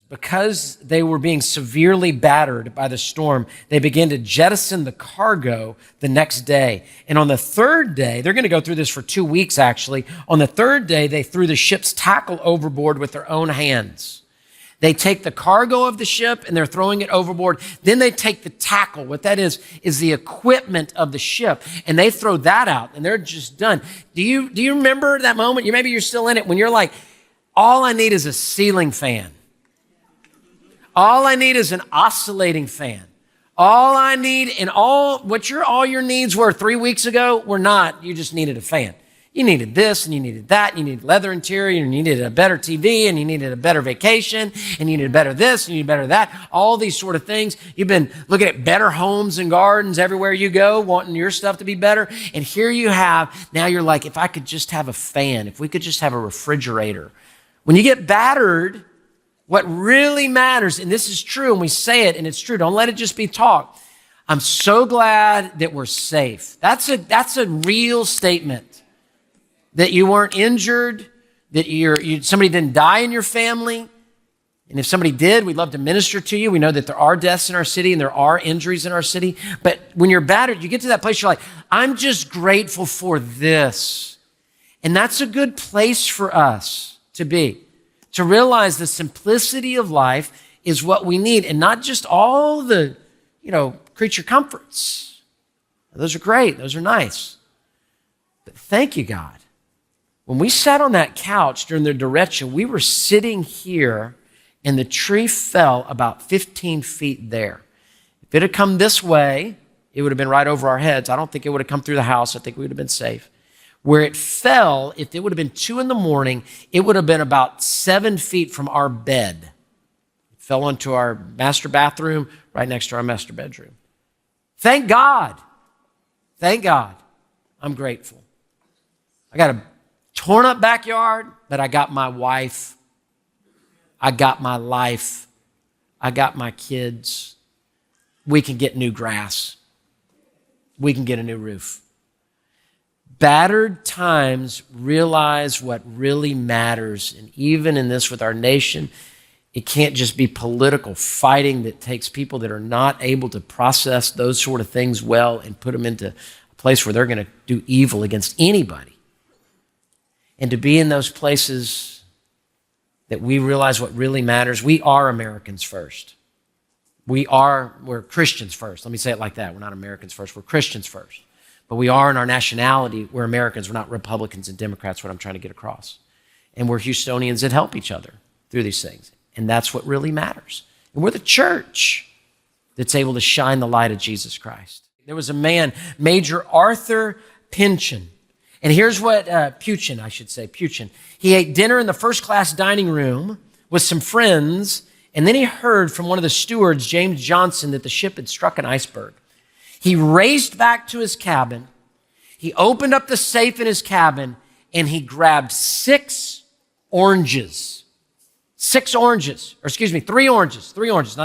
because they were being severely battered by the storm, they began to jettison the cargo the next day. And on the third day, they're going to go through this for 2 weeks, actually. On the third day, they threw the ship's tackle overboard with their own hands. They take the cargo of the ship and they're throwing it overboard. Then they take the tackle. What that is the equipment of the ship. And they throw that out and they're just done. Do you remember that moment? Maybe you're still in it when you're like, all I need is a ceiling fan. All I need is an oscillating fan. All I need and all your needs were 3 weeks ago were not. You just needed a fan. You needed this and you needed that. And you needed leather interior and you needed a better TV and you needed a better vacation and you needed better this and you needed better that. All these sort of things. You've been looking at better homes and gardens everywhere you go, wanting your stuff to be better. And here you have, now you're like, if I could just have a fan, if we could just have a refrigerator. When you get battered, what really matters, and this is true, and we say it, and it's true, don't let it just be talk. I'm so glad that we're safe. That's a real statement. That you weren't injured, that somebody didn't die in your family. And if somebody did, we'd love to minister to you. We know that there are deaths in our city and there are injuries in our city. But when you're battered, you get to that place, you're like, I'm just grateful for this. And that's a good place for us to be. To realize the simplicity of life is what we need and not just all the, creature comforts. Those are great. Those are nice. But thank you, God. When we sat on that couch during the derecha, we were sitting here and the tree fell about 15 feet there. If it had come this way, it would have been right over our heads. I don't think it would have come through the house. I think we would have been safe. Where it fell, if it would have been 2 a.m, it would have been about 7 feet from our bed. It fell onto our master bathroom right next to our master bedroom. Thank God. Thank God. I'm grateful. I got a torn up backyard, but I got my wife. I got my life. I got my kids. We can get new grass. We can get a new roof. Battered times realize what really matters. And even in this with our nation, it can't just be political fighting that takes people that are not able to process those sort of things well and put them into a place where they're going to do evil against anybody. And to be in those places that we realize what really matters. We are Americans first. We're Christians first. Let me say it like that. We're not Americans first. We're Christians first. But we are in our nationality, we're Americans, we're not Republicans and Democrats, what I'm trying to get across. And we're Houstonians that help each other through these things. And that's what really matters. And we're the church that's able to shine the light of Jesus Christ. There was a man, Major Arthur Pynchon. And here's what, Pynchon. He ate dinner in the first-class dining room with some friends, and then he heard from one of the stewards, James Johnson, that the ship had struck an iceberg. He raced back to his cabin. He opened up the safe in his cabin and he grabbed 3 oranges, not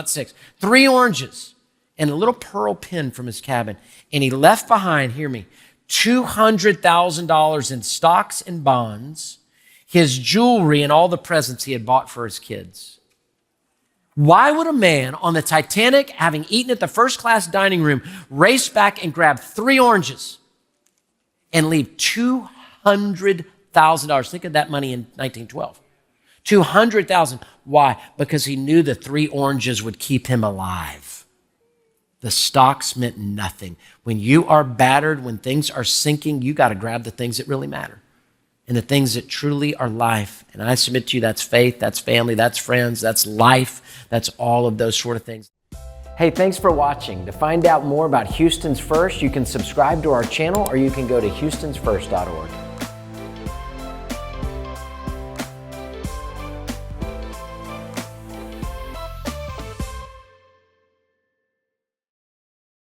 6, 3 oranges and a little pearl pin from his cabin. And he left behind, hear me, $200,000 in stocks and bonds, his jewelry and all the presents he had bought for his kids. Why would a man on the Titanic, having eaten at the first-class dining room, race back and grab 3 oranges and leave $200,000? Think of that money in 1912. $200,000. Why? Because he knew the 3 oranges would keep him alive. The stocks meant nothing. When you are battered, when things are sinking, you got to grab the things that really matter. And the things that truly are life. And I submit to you, that's faith, that's family, that's friends, that's life, that's all of those sort of things. Hey, thanks for watching. To find out more about Houston's First, you can subscribe to our channel or you can go to houstonsfirst.org.